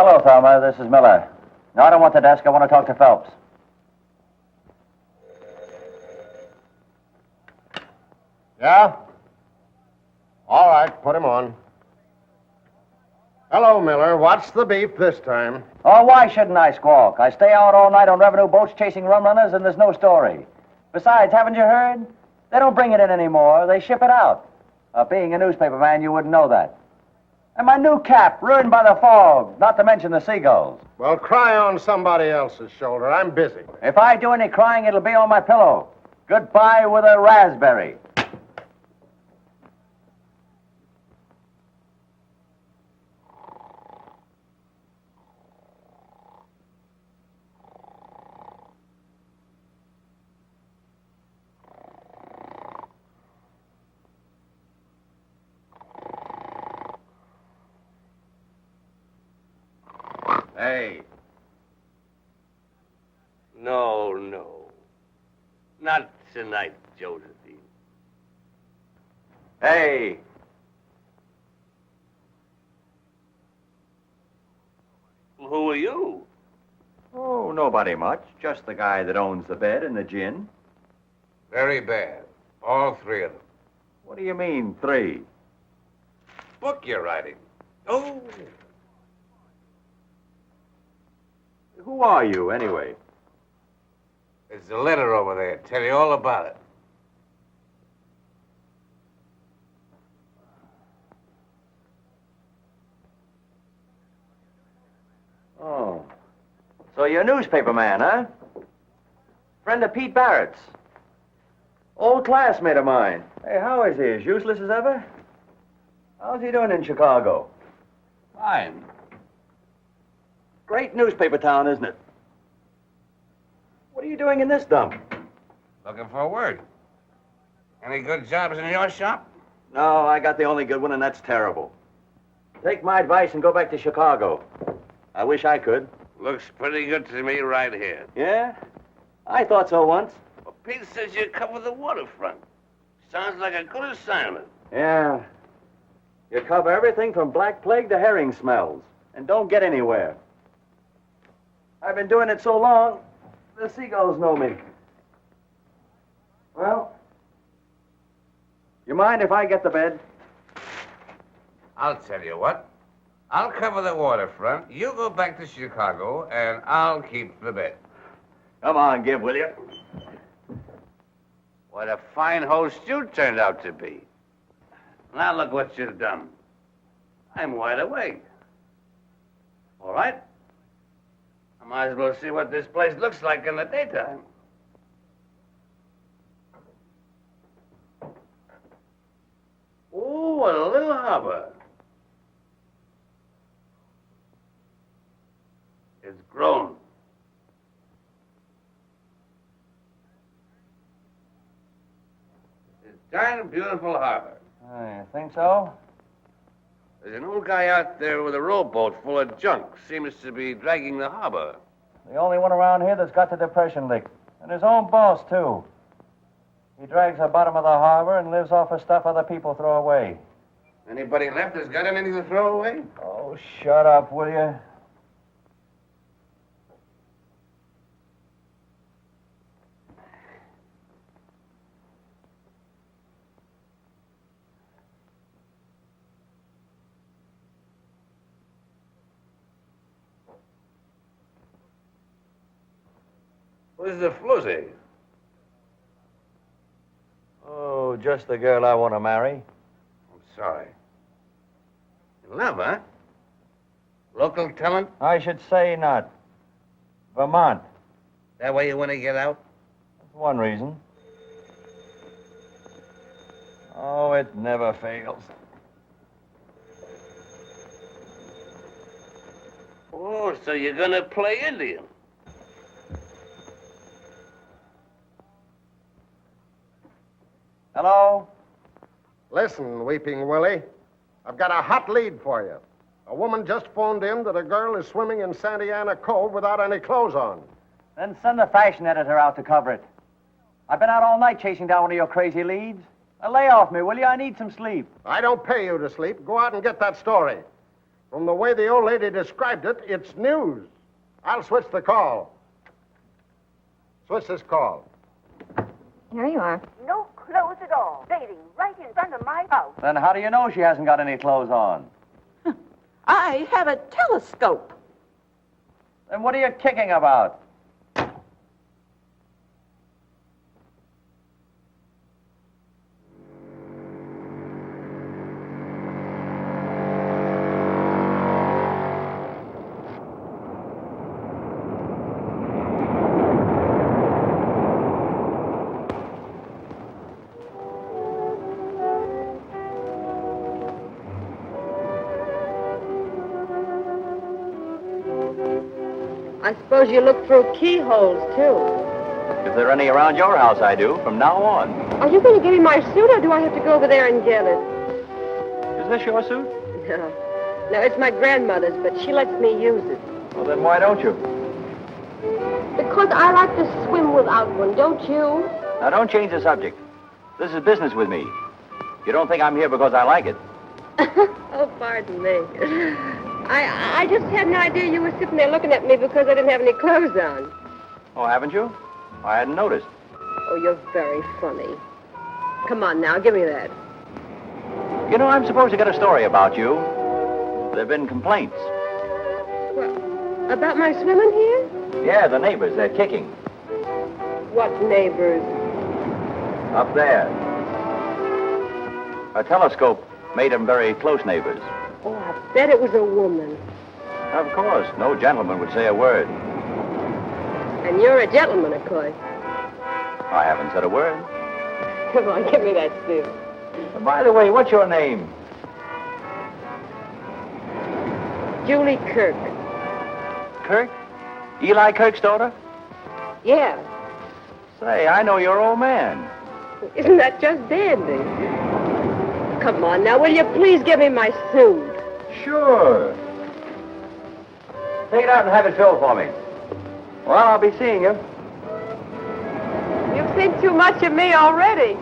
Hello, Thelma. This is Miller. No, I don't want the desk. I want to talk to Phelps. Yeah? All right, put him on. Hello, Miller. What's the beef this time? Oh, why shouldn't I squawk? I stay out all night on revenue boats chasing rum runners, and there's no story. Besides, haven't you heard? They don't bring it in anymore. They ship it out. Being a newspaper man, you wouldn't know that. And my new cap, ruined by the fog, not to mention the seagulls. Well, cry on somebody else's shoulder. I'm busy. If I do any crying, it'll be on my pillow. Goodbye with a raspberry. Hey. No. Not tonight, Josephine. Hey. Who are you? Oh, nobody much. Just the guy that owns the bed and the gin. Very bad. All three of them. What do you mean, 3? Book you're writing. Oh. Who are you, anyway? There's a letter over there. Tell you all about it. Oh. So you're a newspaper man, huh? Friend of Pete Barrett's. Old classmate of mine. Hey, how is he? As useless as ever? How's he doing in Chicago? Fine. Great newspaper town, isn't it? What are you doing in this dump? Looking for work. Any good jobs in your shop? No, I got the only good one, and that's terrible. Take my advice and go back to Chicago. I wish I could. Looks pretty good to me right here. Yeah? I thought so once. Well, Pete says you cover the waterfront. Sounds like a good assignment. Yeah. You cover everything from black plague to herring smells, and don't get anywhere. I've been doing it so long, the seagulls know me. Well, you mind if I get the bed? I'll tell you what. I'll cover the waterfront. You go back to Chicago, and I'll keep the bed. Come on, Gib, will you? What a fine host you turned out to be. Now look what you've done. I'm wide awake. All right? I might as well see what this place looks like in the daytime. Oh, what a little harbor. It's grown. It's a darn beautiful harbor. You think so? There's an old guy out there with a rowboat full of junk. Seems to be dragging the harbor. The only one around here that's got the depression licked. And his own boss, too. He drags the bottom of the harbor and lives off of stuff other people throw away. Anybody left that's got anything to throw away? Oh, shut up, will you? Where's the floozy? Oh, just the girl I want to marry. I'm sorry. In love, huh? Local talent? I should say not. Vermont. That way you want to get out? That's one reason. Oh, it never fails. Oh, so you're gonna play Indian? Hello? Listen, Weeping Willie. I've got a hot lead for you. A woman just phoned in that a girl is swimming in Santa Ana Cove without any clothes on. Then send the fashion editor out to cover it. I've been out all night chasing down one of your crazy leads. Lay off me, will you? I need some sleep. I don't pay you to sleep. Go out and get that story. From the way the old lady described it, it's news. I'll switch the call. Switch this call. Here you are. No clothes at all. Dating right in front of my house. Then how do you know she hasn't got any clothes on? I have a telescope. Then what are you kicking about? I suppose you look through keyholes, too. If there are any around your house, I do, from now on. Are you going to give me my suit, or do I have to go over there and get it? Is this your suit? No. No, it's my grandmother's, but she lets me use it. Well, then why don't you? Because I like to swim without one, don't you? Now, don't change the subject. This is business with me. You don't think I'm here because I like it. Oh, pardon me. I just had an idea you were sitting there looking at me because I didn't have any clothes on. Oh, haven't you? I hadn't noticed. Oh, you're very funny. Come on now, give me that. You know, I'm supposed to get a story about you. There have been complaints. What, about my swimming here? Yeah, the neighbors, they're kicking. What neighbors? Up there. A telescope made them very close neighbors. Oh, I bet it was a woman. Of course, no gentleman would say a word. And you're a gentleman, of course. I haven't said a word. Come on, give me that suit. By the way, what's your name? Julie Kirk. Kirk? Eli Kirk's daughter? Yeah. Say, I know your old man. Isn't that just dandy? Come on now, will you please give me my suit? Sure. Take it out and have it filled for me. Well, I'll be seeing you. You've seen too much of me already.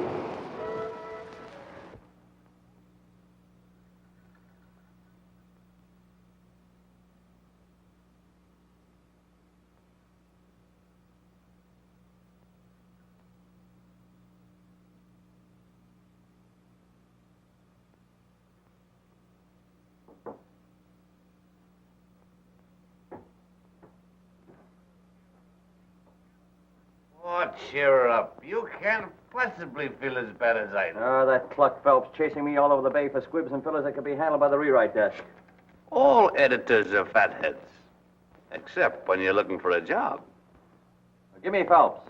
Oh, cheer up. You can't possibly feel as bad as I do. That cluck Phelps chasing me all over the bay for squibs and fillers that could be handled by the rewrite desk. All editors are fatheads. Except when you're looking for a job. Give me Phelps.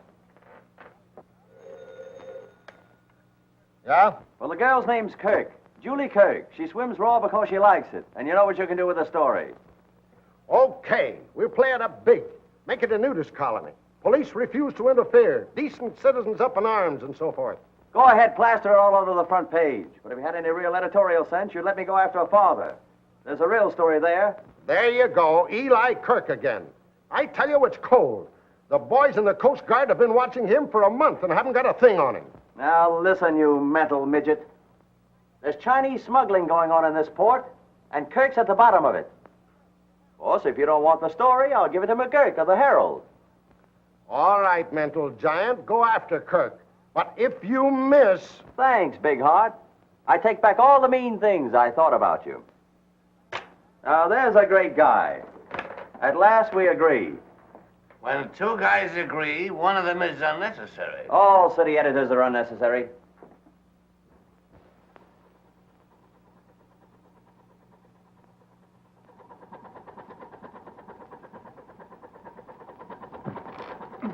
Yeah? Well, the girl's name's Kirk. Julie Kirk. She swims raw because she likes it. And you know what you can do with the story. Okay, we'll play it up big. Make it a nudist colony. Police refuse to interfere. Decent citizens up in arms and so forth. Go ahead, plaster it all over the front page. But if you had any real editorial sense, you'd let me go after a father. There's a real story there. There you go, Eli Kirk again. I tell you, it's cold. The boys in the Coast Guard have been watching him for a month and haven't got a thing on him. Now, listen, you mental midget. There's Chinese smuggling going on in this port, and Kirk's at the bottom of it. Of course, if you don't want the story, I'll give it to McGurk of the Herald. All right, mental giant, go after Kirk. But if you miss... Thanks, Big Heart. I take back all the mean things I thought about you. Now, there's a great guy. At last, we agree. When two guys agree, one of them is unnecessary. All city editors are unnecessary.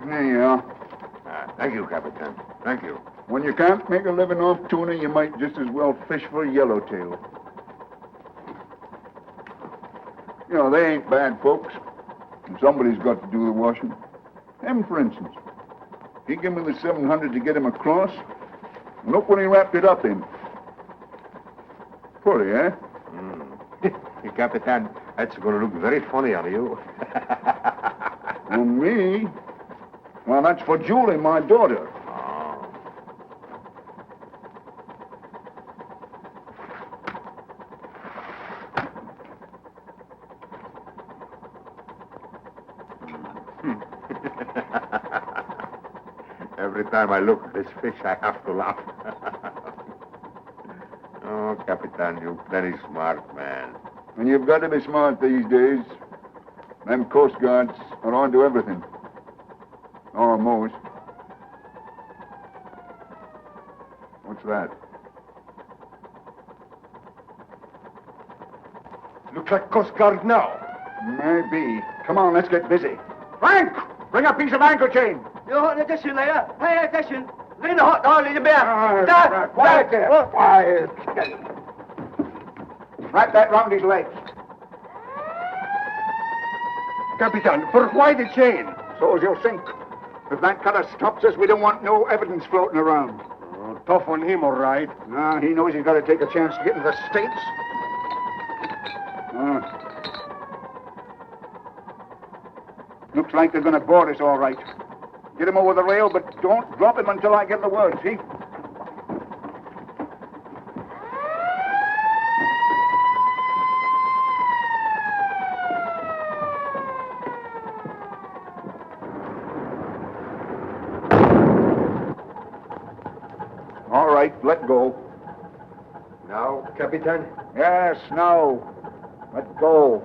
There you are. Thank you, Capitan. Thank you. When you can't make a living off tuna, you might just as well fish for yellowtail. You know, they ain't bad folks. And somebody's got to do the washing. Him, for instance. He gave me the 700 to get him across. And look what he wrapped it up in. Pretty, eh? Capitan, that's going to look very funny on you. On me? Well, that's for Julie, my daughter. Every time I look at this fish, I have to laugh. Oh, Capitan, you're very smart, man. And you've got to be smart these days. Them Coast Guards are on to everything. Almost. What's that? Looks like Coast Guard now. Maybe. Come on, let's get busy. Frank! Bring a piece of anchor chain. Quiet there. Quiet. Wrap that round his legs. Capitan, for why the chain? So as you'll sink. If that cutter stops us, we don't want no evidence floating around. Oh, tough on him, all right. Nah, he knows he's got to take a chance to get into the States. Looks like they're going to board us all right. Get him over the rail, but don't drop him until I give the word, see? All right, let go. Now, Capitan? Yes, now. Let go.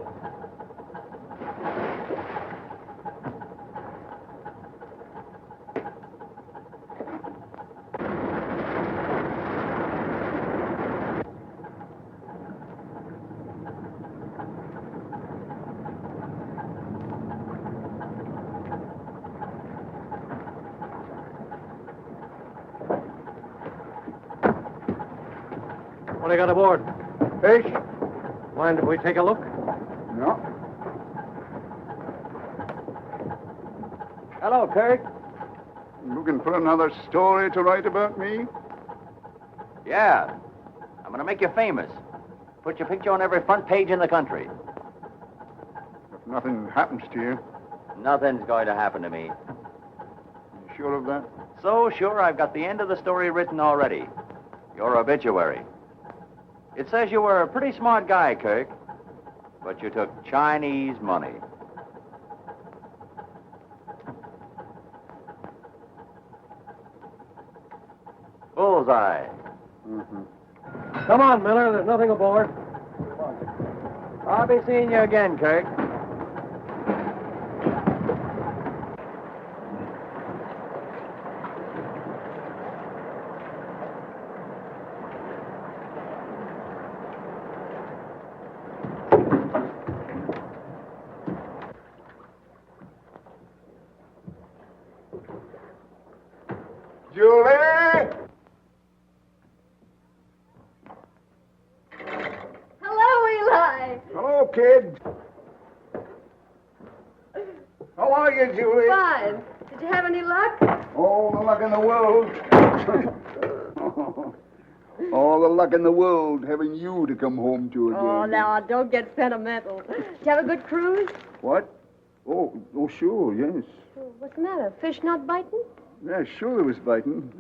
What do you got aboard? Fish? Mind if we take a look? No. Hello, Kirk. Looking for another story to write about me? Yeah. I'm going to make you famous. Put your picture on every front page in the country. If nothing happens to you, Nothing's going to happen to me. you sure of that? So sure, I've got the end of the story written already. Your obituary. It says you were a pretty smart guy, Kirk, but you took Chinese money. Bullseye. Mm-hmm. Come on, Miller. There's nothing aboard. I'll be seeing you again, Kirk. Julie! Hello, Eli. Hello, kid. How are you, Julie? Fine. Did you have any luck? All the luck in the world. All the luck in the world having you to come home to again. Oh, now, don't get sentimental. Did you have a good cruise? What? Oh, sure, yes. What's the matter? Fish not biting? Yeah, sure it was biting.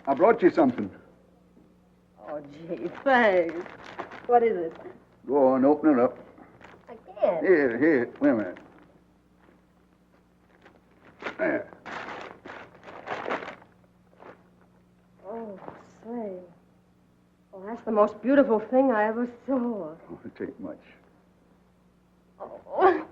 I brought you something. Oh, gee, thanks. What is it? Go on, open it up. I can't. Here, wait a minute. There. Oh, say. Oh, that's the most beautiful thing I ever saw. Oh, it ain't much. Oh.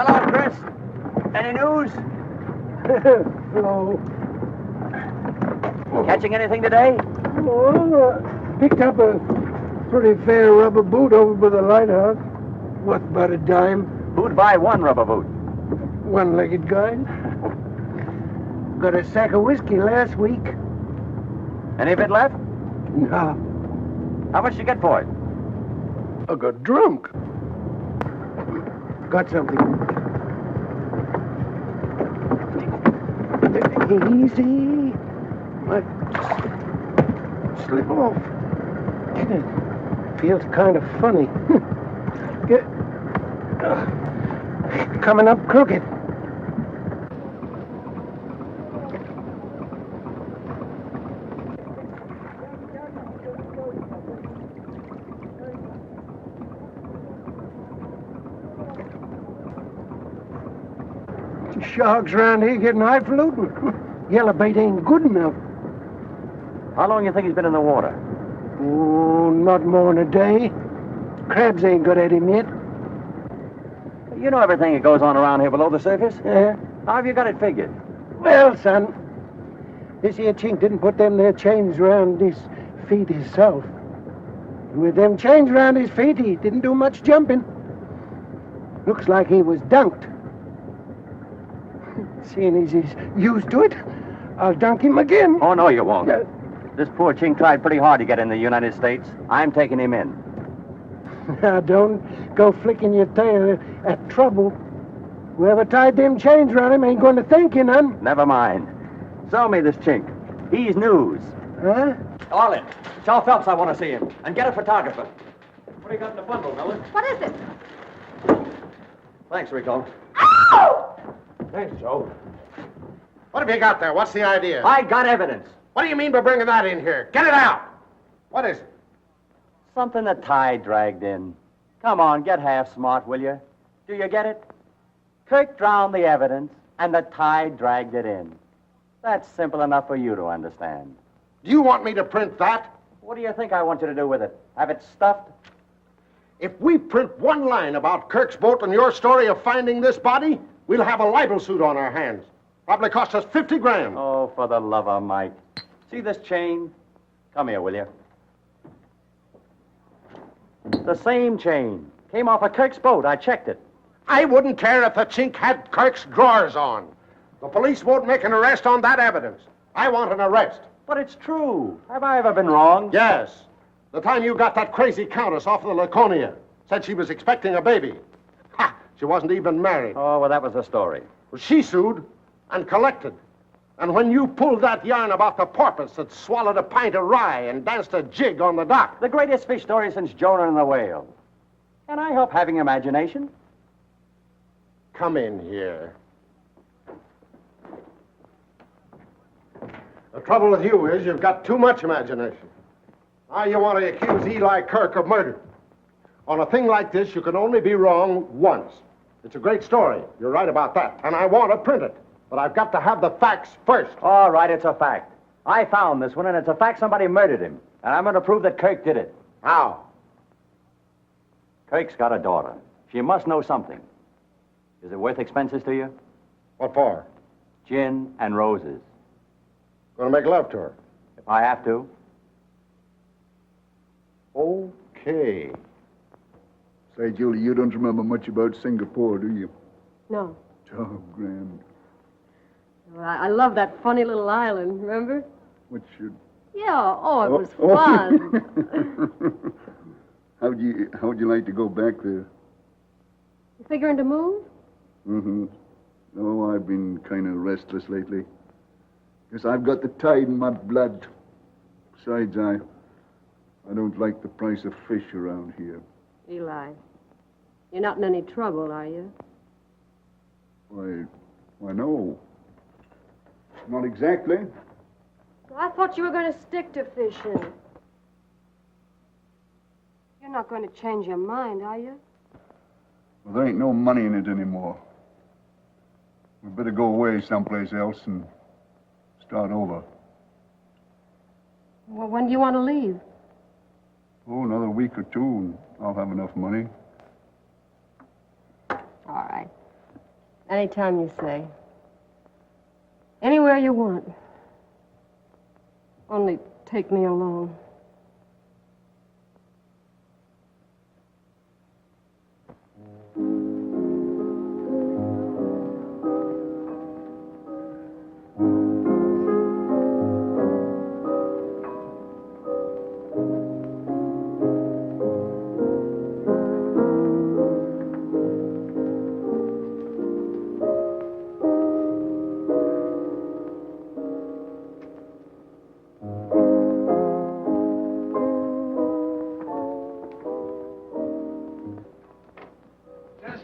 Hello, Chris. Any news? Hello. Catching anything today? Picked up a pretty fair rubber boot over by the lighthouse. Worth about a dime. Who'd buy one rubber boot? One-legged guy. Got a sack of whiskey last week. Any of it left? No. How much did you get for it? I got drunk. Got something. Easy. Might slip off. Feels kind of funny. Get, coming up crooked. Sharks around here getting highfalutin. Yellow bait ain't good enough. How long you think he's been in the water? Oh, not more than a day. Crabs ain't got at him yet. You know everything that goes on around here below the surface. Yeah. How have you got it figured? Well, son, this here chink didn't put them there chains around his feet himself. With them chains around his feet, he didn't do much jumping. Looks like he was dunked. Seeing as he's used to it, I'll dunk him again. Oh, no, you won't. This poor chink tried pretty hard to get in the United States. I'm taking him in. Now, don't go flicking your tail at trouble. Whoever tied them chains around him ain't going to thank you none. Never mind. Sell me this chink. He's news. Huh? Arlen, tell Phelps I want to see him. And get a photographer. What do you got in the bundle, Miller? What is it? Thanks, Rico. Thanks, Joe. What have you got there? What's the idea? I got evidence. What do you mean by bringing that in here? Get it out! What is it? Something the tide dragged in. Come on, get half smart, will you? Do you get it? Kirk drowned the evidence, and the tide dragged it in. That's simple enough for you to understand. Do you want me to print that? What do you think I want you to do with it? Have it stuffed? If we print one line about Kirk's boat and your story of finding this body, we'll have a libel suit on our hands. Probably cost us 50 grand. Oh, for the love of Mike. See this chain? Come here, will you? The same chain. Came off of Kirk's boat. I checked it. I wouldn't care if the chink had Kirk's drawers on. The police won't make an arrest on that evidence. I want an arrest. But it's true. Have I ever been wrong? Yes. The time you got that crazy countess off of the Laconia. Said she was expecting a baby. Ha! She wasn't even married. Oh, well, that was the story. Well, she sued and collected. And when you pulled that yarn about the porpoise that swallowed a pint of rye and danced a jig on the dock. The greatest fish story since Jonah and the whale. Can I help having imagination? Come in here. The trouble with you is you've got too much imagination. Now you want to accuse Eli Kirk of murder. On a thing like this, you can only be wrong once. It's a great story. You're right about that. And I want to print it. But I've got to have the facts first. All right, it's a fact. I found this one, and it's a fact somebody murdered him. And I'm going to prove that Kirk did it. How? Kirk's got a daughter. She must know something. Is it worth expenses to you? What for? Gin and roses. Gonna make love to her. If I have to. Okay. Say, Julie, you don't remember much about Singapore, do you? No. Oh, grand. Well, I love that funny little island, remember? What should... Yeah, it was fun. How'd you like to go back there? You figuring to move? Mm-hmm. Oh, I've been kind of restless lately. Guess I've got the tide in my blood. Besides, I don't like the price of fish around here. Eli, you're not in any trouble, are you? Why, no. Not exactly. Well, I thought you were going to stick to fishing. You're not going to change your mind, are you? Well, there ain't no money in it anymore. We better go away someplace else and start over. Well, when do you want to leave? Oh, another week or two, and I'll have enough money. All right. Anytime you say. Anywhere you want. Only take me along.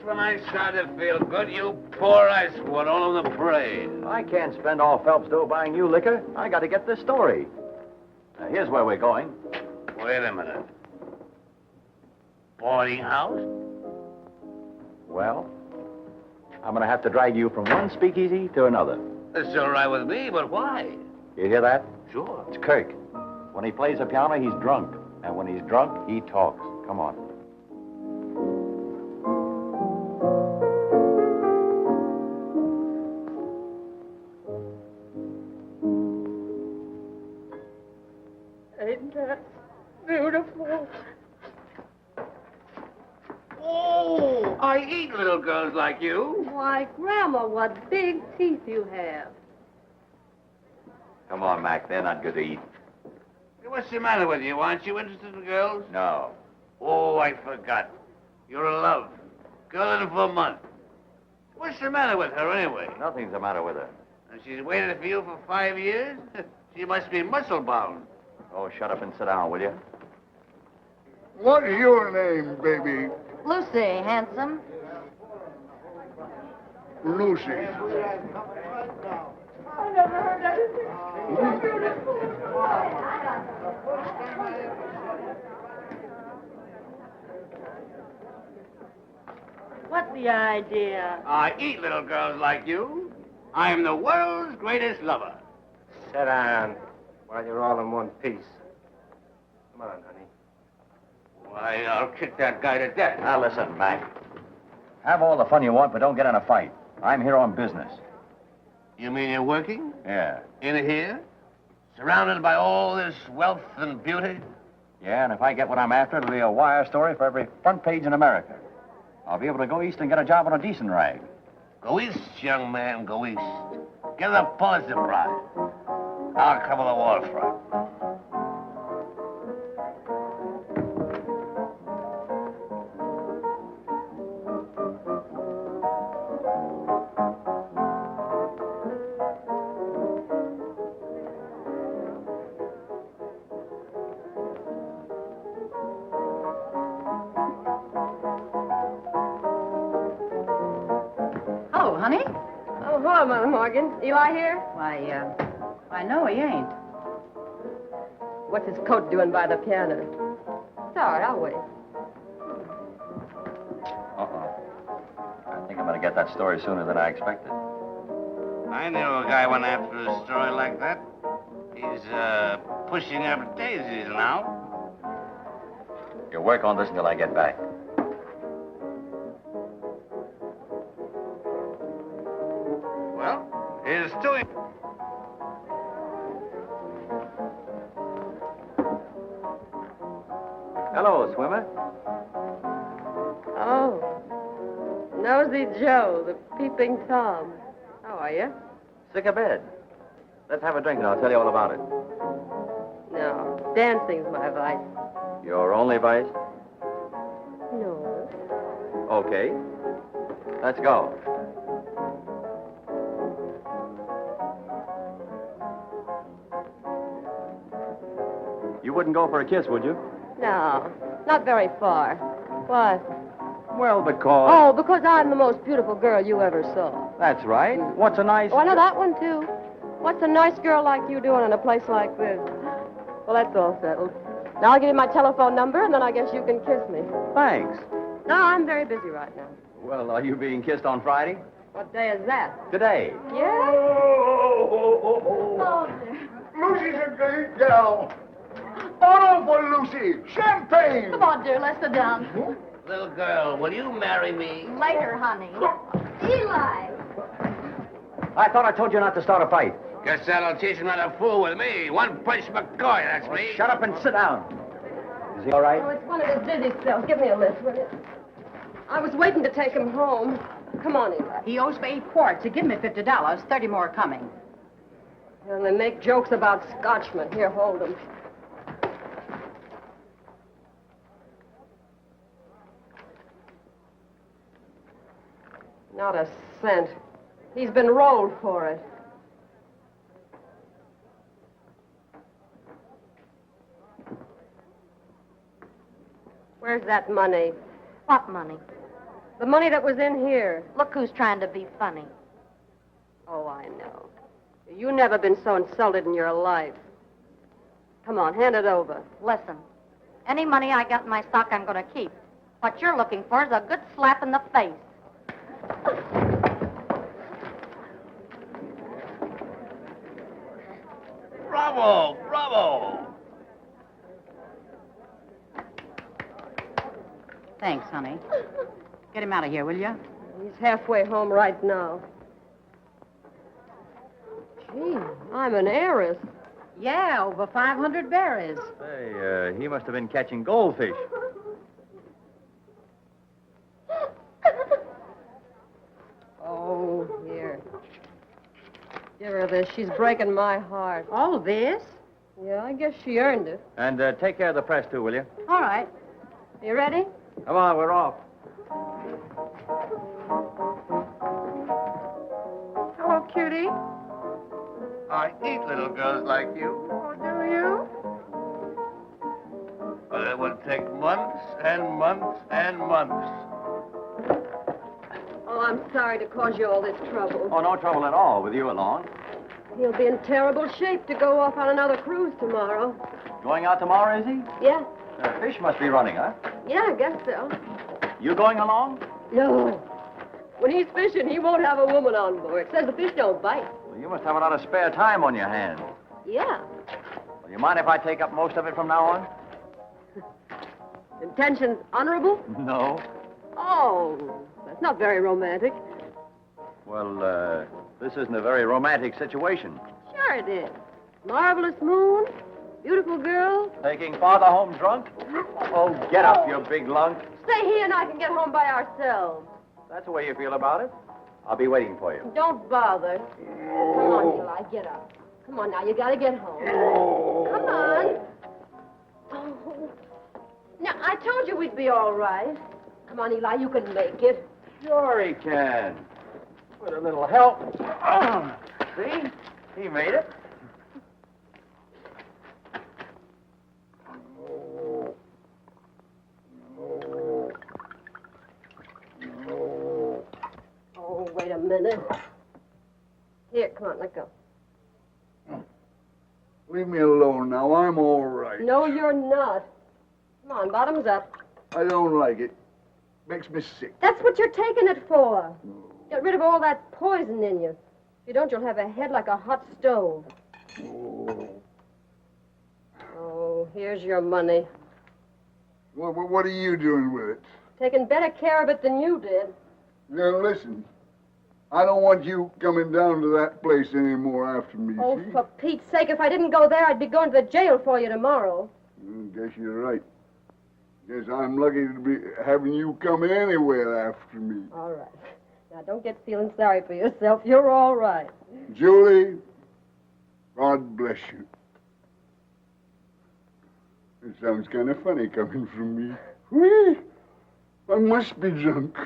When I started to feel good, you poor ice were all on the parade. I can't spend all Phelps' dough buying new liquor. I got to get this story. Now, here's where we're going. Wait a minute. Boarding house? Well, I'm going to have to drag you from one speakeasy to another. It's all right with me, but why? You hear that? Sure. It's Kirk. When he plays the piano, he's drunk. And when he's drunk, he talks. Come on. Ain't that beautiful? Oh, I eat little girls like you. Why, Grandma, what big teeth you have. Come on, Mac. They're not good to eat. Hey, what's the matter with you? Aren't you interested in girls? No. Oh, I forgot. You're in love. Girl in for a month. What's the matter with her, anyway? Nothing's the matter with her. And she's waited for you for 5 years? She must be muscle-bound. Oh, shut up and sit down, will you? What's your name, baby? Lucy, handsome. Lucy. I never heard anything so beautiful. What's the idea? I eat little girls like you. I am the world's greatest lover. Sit down while you're all in one piece. Come on, honey. Why, I'll kick that guy to death. Now, listen, Mac. Have all the fun you want, but don't get in a fight. I'm here on business. You mean you're working? Yeah. In here? Surrounded by all this wealth and beauty? Yeah, and if I get what I'm after, it'll be a wire story for every front page in America. I'll be able to go east and get a job on a decent rag. Go east, young man, go east. Get the Pulitzer Prize. I'll cover the waterfront. Hello, honey. Oh, hello, Mother Morgan. Eli here? Why, no, he ain't. What's his coat doing by the piano? It's all right, I'll wait. Uh-oh. I think I'm going to get that story sooner than I expected. I knew a guy went after a story like that. He's, pushing up daisies now. You work on this until I get back. Well, here's to him. Hello, swimmer. Oh, Nosy Joe, the peeping Tom. How are you? Sick of bed. Let's have a drink and I'll tell you all about it. No, dancing's my vice. Your only vice? No. Okay. Let's go. You wouldn't go for a kiss, would you? No, not very far. What? Well, because... Oh, because I'm the most beautiful girl you ever saw. That's right. What's a nice... Oh, I know that one, too. What's a nice girl like you doing in a place like this? Well, that's all settled. Now I'll give you my telephone number, and then I guess you can kiss me. Thanks. No, I'm very busy right now. Well, are you being kissed on Friday? What day is that? Today. Yeah? Oh, Lucy's a great gal. Bottle for Lucy. Champagne. Come on, dear, let's sit down. Little girl, will you marry me? Later, honey. Eli! I thought I told you not to start a fight. Guess that'll teach him not to fool with me. One punch McCoy, that's me. Shut up and sit down. Is he all right? Oh, it's one of his dizzy spells. Give me a lift, will you? I was waiting to take him home. Come on, Eli. He owes me 8 quarts. He give me $50. 30 more coming. And they make jokes about Scotchmen. Here, hold them. Not a cent. He's been rolled for it. Where's that money? What money? The money that was in here. Look who's trying to be funny. Oh, I know. You never been so insulted in your life. Come on, hand it over. Listen, any money I got in my stock, I'm going to keep. What you're looking for is a good slap in the face. Bravo! Bravo! Thanks, honey. Get him out of here, will you? He's halfway home right now. Gee, I'm an heiress. Yeah, over 500 berries. Say, he must have been catching goldfish. Oh, here. Give her this. She's breaking my heart. All of this? Yeah, I guess she earned it. And take care of the press, too, will you? All right. You ready? Come on, we're off. Hello, cutie. I eat little girls like you. Oh, do you? But it would take months and months and months. Oh, I'm sorry to cause you all this trouble. Oh, no trouble at all with you along. He'll be in terrible shape to go off on another cruise tomorrow. Going out tomorrow, is he? Yeah. Fish must be running, huh? Yeah, I guess so. You going along? No. When he's fishing, he won't have a woman on board. Says the fish don't bite. Well, you must have a lot of spare time on your hands. Yeah. Well, you mind if I take up most of it from now on? Intentions honorable? No. Oh, that's not very romantic. Well, this isn't a very romantic situation. Sure it is. Marvelous moon, beautiful girl. Taking father home drunk? Oh, get up, you big lunk. Stay here and I can get home by ourselves. That's the way you feel about it. I'll be waiting for you. Don't bother. Come on, Eli, get up. Come on now, you gotta get home. Come on. Oh. Now, I told you we'd be all right. Come on, Eli, you can make it. Sure he can. With a little help. See? He made it. Oh, wait a minute. Here, come on, let go. Leave me alone now. I'm all right. No, you're not. Come on, bottoms up. I don't like it. Makes me sick. That's what you're taking it for. Get rid of all that poison in you. If you don't, you'll have a head like a hot stove. Oh, here's your money. What are you doing with it? Taking better care of it than you did. Now, listen. I don't want you coming down to that place anymore after me, Oh, see? for Pete's sake, if I didn't go there, I'd be going to the jail for you tomorrow. Guess you're right. Guess I'm lucky to be having you coming anywhere after me. All right. Now, don't get feeling sorry for yourself. You're all right. Julie, God bless you. It sounds kind of funny coming from me. Whee! I must be drunk.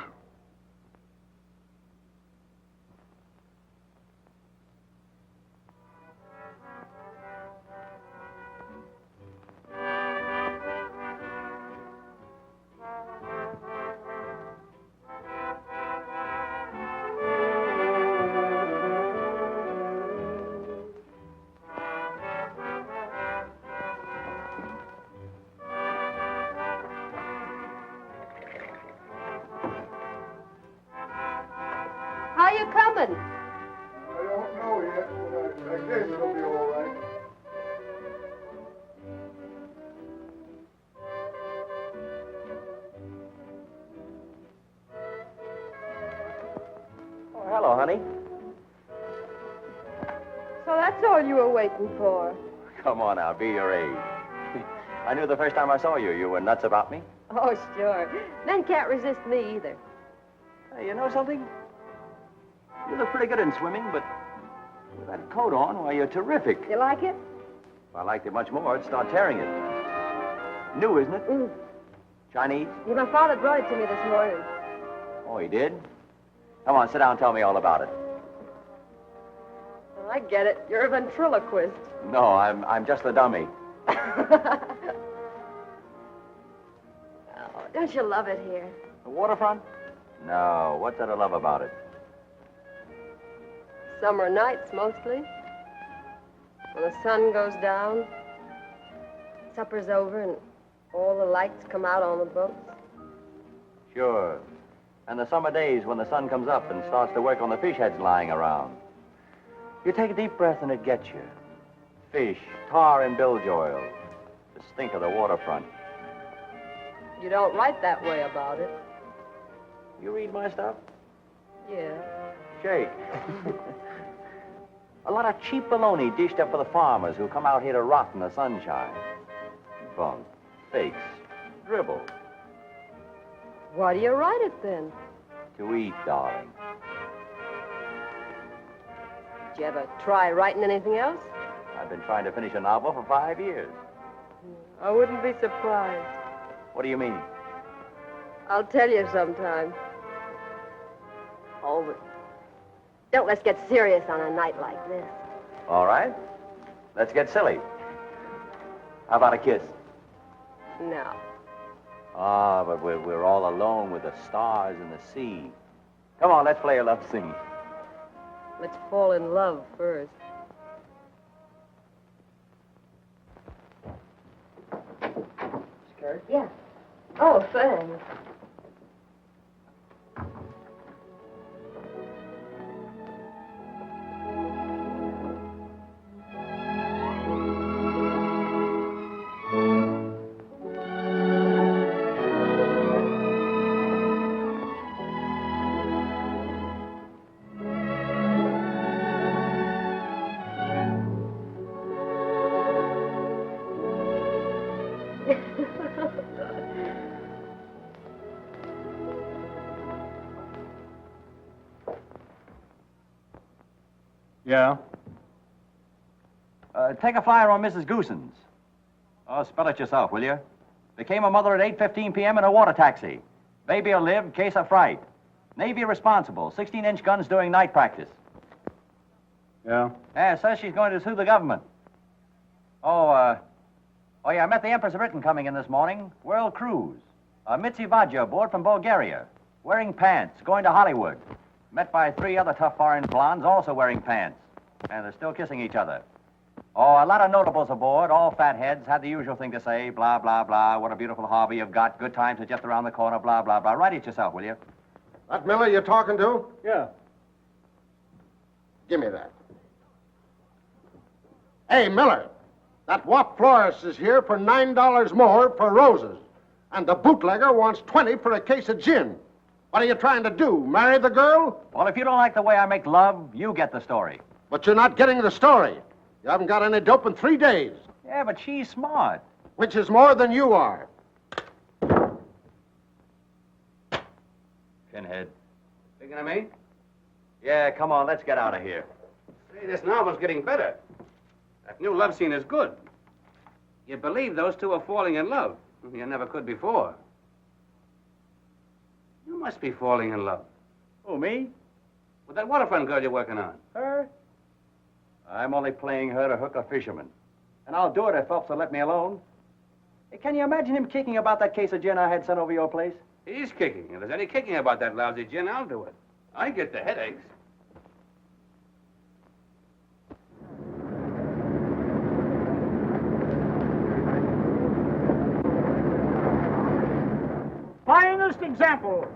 How you coming? I don't know yet, but I guess it'll be all right. Oh, hello, honey. So that's all you were waiting for. Come on now, be your age. I knew the first time I saw you, you were nuts about me. Oh, sure. Men can't resist me either. Hey, you know something? You look pretty good in swimming, but with that coat on, why, you're terrific. You like it? If I liked it much more, I'd start tearing it. New, isn't it? Mm. Chinese? Yeah, my father brought it to me this morning. Oh, he did? Come on, sit down and tell me all about it. Oh, I get it. You're a ventriloquist. No, I'm just a dummy. Oh, don't you love it here? The waterfront? No, what's there to love about it? Summer nights, mostly. When the sun goes down, supper's over, and all the lights come out on the boats. Sure. And the summer days when the sun comes up and starts to work on the fish heads lying around. You take a deep breath and it gets you. Fish, tar and bilge oil. The stink of the waterfront. You don't write that way about it. You read my stuff? Yeah. Shake. A lot of cheap baloney dished up for the farmers who come out here to rot in the sunshine. Bunk. Fakes. Dribble. Why do you write it then? To eat, darling. Did you ever try writing anything else? I've been trying to finish a novel for 5 years. I wouldn't be surprised. What do you mean? I'll tell you sometime. Oh, but don't let's get serious on a night like this. All right. Let's get silly. How about a kiss? No. Ah, but we're all alone with the stars and the sea. Come on, let's play a love scene. Let's fall in love first. Skirt? Yeah. Oh, thanks. Yeah? Take a flyer on Mrs. Goosens. Oh, spell it yourself, will you? Became a mother at 8:15 p.m. in a water taxi. Baby'll live, case of fright. Navy responsible, 16-inch guns doing night practice. Yeah? Yeah, says she's going to sue the government. Oh, yeah, I met the Empress of Britain coming in this morning. World Cruze. Mitzi Vadja aboard from Bulgaria. Wearing pants, going to Hollywood. Met by 3 other tough foreign blondes also wearing pants. And they're still kissing each other. Oh, a lot of notables aboard, all fat heads, had the usual thing to say, blah, blah, blah, what a beautiful harbor you've got, good times are just around the corner, blah, blah, blah. Write it yourself, will you? That Miller you're talking to? Yeah. Give me that. Hey, Miller, that wop florist is here for $9 more for roses. And the bootlegger wants 20 for a case of gin. What are you trying to do, marry the girl? Well, if you don't like the way I make love, you get the story. But you're not getting the story. You haven't got any dope in 3 days. Yeah, but she's smart. Which is more than you are. Pinhead. Thinking of me? Yeah, come on, let's get out of here. Say, this novel's getting better. That new love scene is good. You believe those two are falling in love. You never could before. You must be falling in love. Who, me? With that Waterfront girl you're working on. Her? I'm only playing her to hook a fisherman. And I'll do it if Phelps will let me alone. Hey, can you imagine him kicking about that case of gin I had sent over your place? He's kicking. If there's any kicking about that lousy gin, I'll do it. I get the headaches. Finest example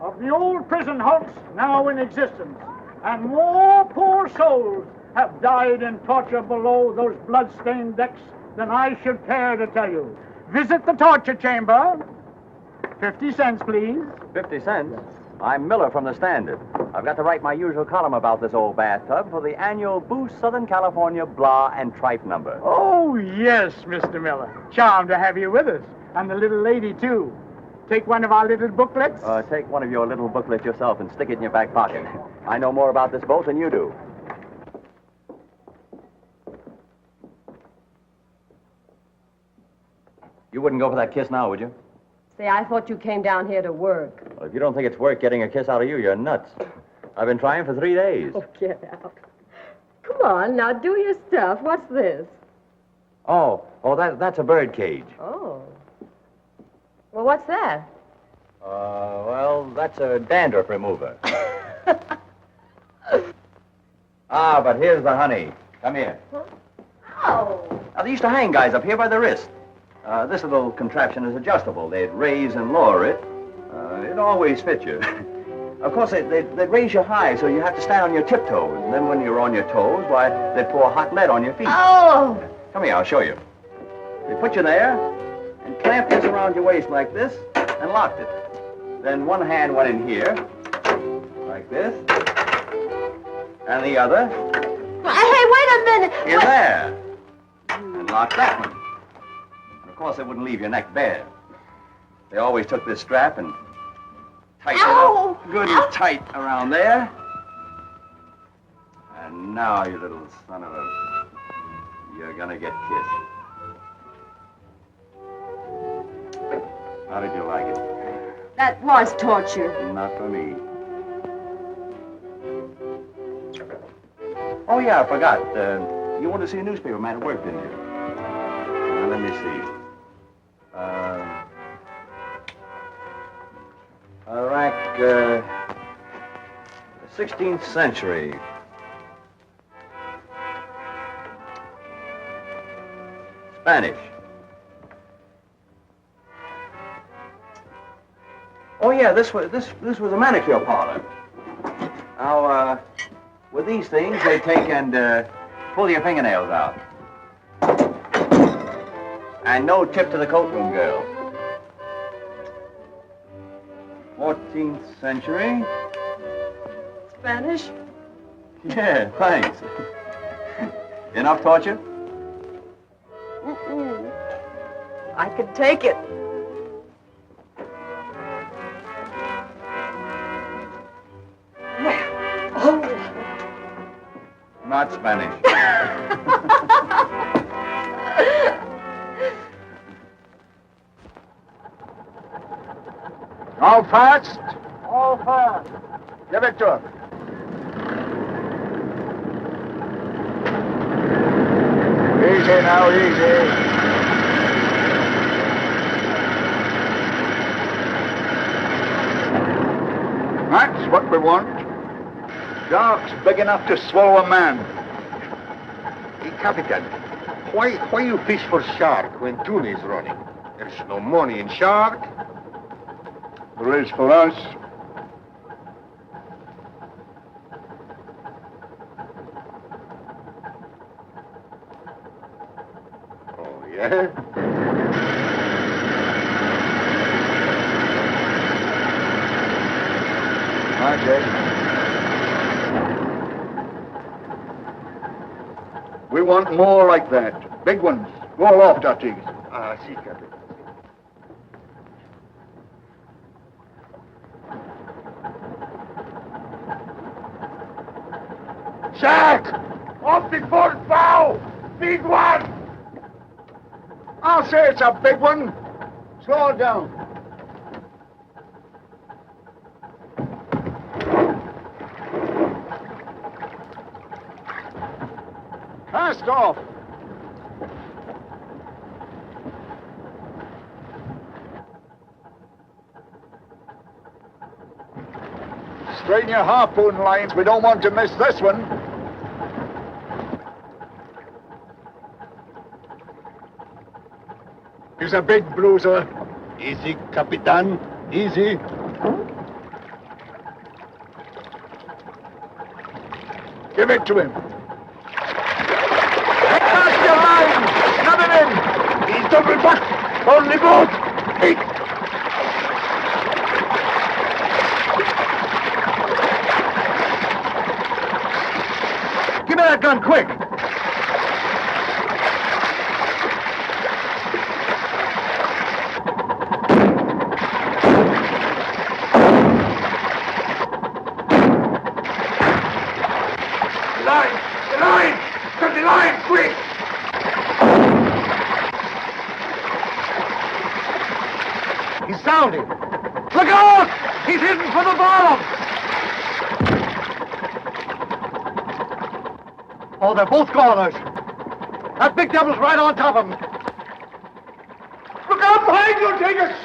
of the old prison hulks now in existence. And more poor souls have died in torture below those blood-stained decks than I should care to tell you. Visit the torture chamber. 50 cents, please. 50 cents? I'm Miller from the Standard. I've got to write my usual column about this old bathtub for the annual Boost Southern California Blah and Tripe number. Oh, yes, Mr. Miller. Charmed to have you with us. And the little lady, too. Take one of our little booklets. Take one of your little booklets yourself and stick it in your back pocket. I know more about this boat than you do. You wouldn't go for that kiss now, would you? Say, I thought you came down here to work. Well, if you don't think it's worth getting a kiss out of you, you're nuts. I've been trying for 3 days. Oh, get out. Come on, now do your stuff. What's this? Oh, that's a bird cage. Oh. Well, what's that? Well, that's a dandruff remover. But here's the honey. Come here. Oh. Now, they used to hang guys up here by the wrist. This little contraption is adjustable. They'd raise and lower it. It always fits you. Of course, they'd raise you high, so you have to stand on your tiptoes. And then when you're on your toes, why, they'd pour hot lead on your feet. Oh! Come here, I'll show you. They put you there and clamped this around your waist like this and locked it. Then one hand went in here, like this, and the other Hey, wait a minute. in there, and locked that one. And of course, they wouldn't leave your neck bare. They always took this strap and tightened it up good and tight around there. And now, you little son of a... you're gonna get kissed. How did you like it? That was torture. Not for me. Oh, yeah, I forgot. You wanted to see a newspaper man at work, didn't you? Now, let me see. Iraq, 16th century. Spanish. Oh yeah, this was a manicure parlor. Now, with these things, they take and pull your fingernails out. And no tip to the coatroom girl. 14th century. Spanish? Yeah, thanks. Enough torture? Mm-mm. I could take it. Not Spanish. All fast? All fast. Give it to him. Easy now, easy. That's what we want. Sharks big enough to swallow a man. Hey, Capitan, why you fish for shark when tuna is running? There's no money in shark. There is for us. Oh, yeah? We want more like that. Big ones. Go aloft, Artigas. Ah, see, Captain. Shark! Off the port bow! Big one! I'll say it's a big one. Slow it down. Cast off. Straighten your harpoon lines. We don't want to miss this one. He's a big bruiser. Easy, Capitan. Easy. Give it to him. Cast your line! Snap him in! He's double back! On the boat! Hey! Give me that gun, quick! Look out! He's heading for the bottom! Oh, they're both goners. That big devil's right on top of him. Look out behind you, Dingus!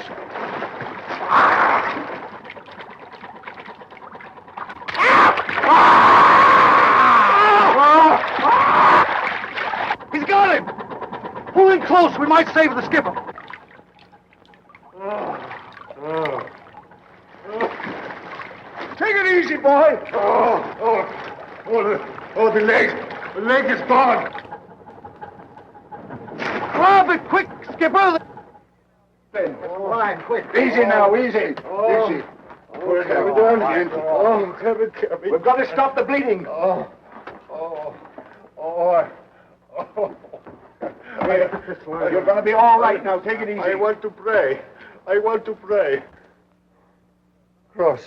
He's got him! Pull in close, we might save the skipper. Take it easy, boy. The leg. The leg is gone. Grab it quick, Skipper. All right, quick. Easy now, easy. Easy. We've got to stop the bleeding. You're going to be all right now. Take it easy. I want to pray. Cross,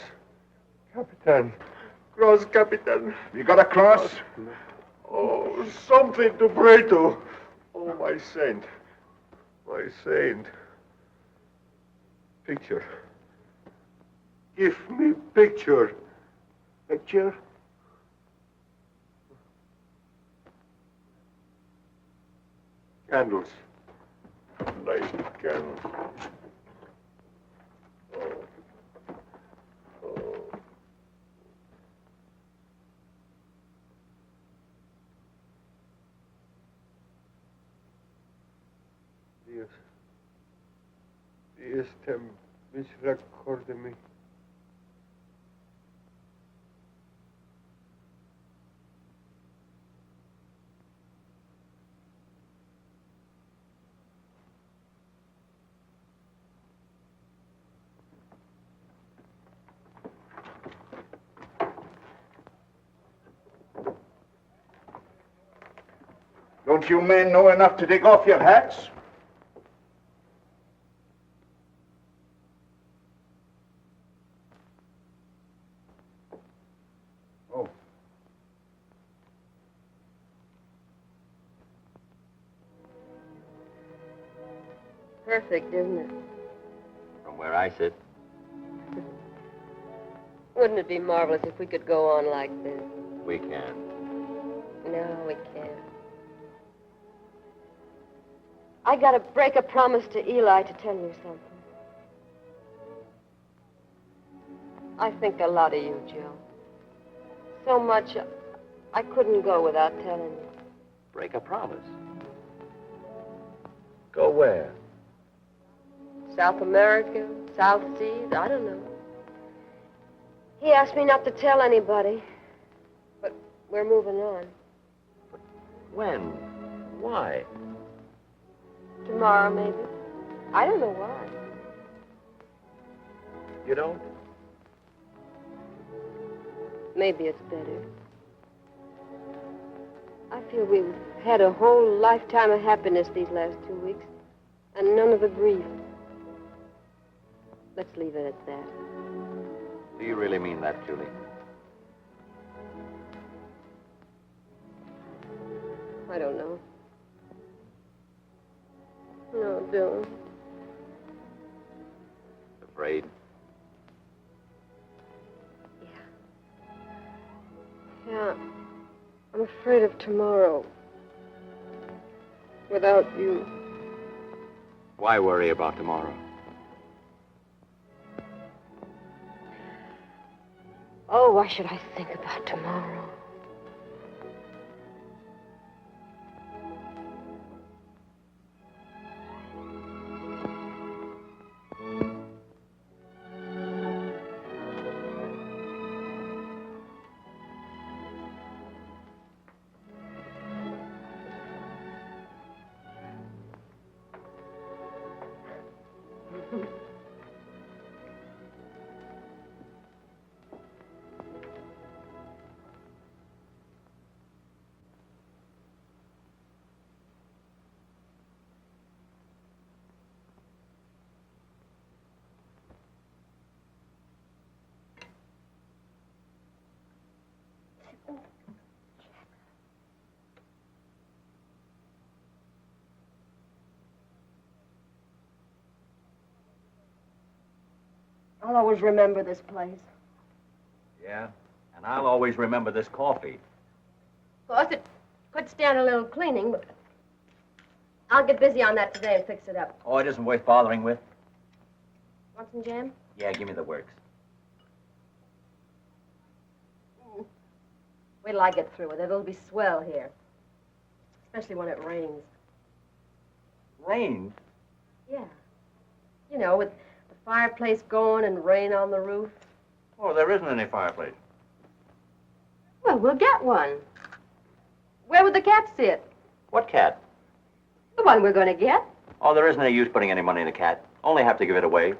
Capitan. Cross, Capitan. You got a cross? Oh, something to pray to. Oh, my saint. My saint. Picture. Give me picture. Picture? Candles. Nice candles. Dios te misericordia mi. Don't you men know enough to take off your hats? Oh. Perfect, isn't it? From where I sit. Wouldn't it be marvelous if we could go on like this? We can. No, we can't. I gotta break a promise to Eli to tell you something. I think a lot of you, Joe. So much, I couldn't go without telling you. Break a promise. Go where? South America, South Seas, I don't know. He asked me not to tell anybody, but we're moving on. When? Why? Tomorrow, maybe. I don't know why. You don't? Maybe it's better. I feel we've had a whole lifetime of happiness these last 2 weeks, and none of the grief. Let's leave it at that. Do you really mean that, Julie? I don't know. No, don't. Afraid? Yeah. I'm afraid of tomorrow. Without you. Why worry about tomorrow? Oh, why should I think about tomorrow? I'll always remember this place. Yeah, and I'll always remember this coffee. Of course, it could stand a little cleaning, but I'll get busy on that today and fix it up. Oh, it isn't worth bothering with. Want some jam? Yeah, give me the works. Wait till I get through with it. It'll be swell here. Especially when it rains. Rains? Yeah. You know, with the fireplace going and rain on the roof. Oh, there isn't any fireplace. Well, we'll get one. Where would the cat sit? What cat? The one we're going to get. Oh, there isn't any use putting any money in the cat. Only have to give it away.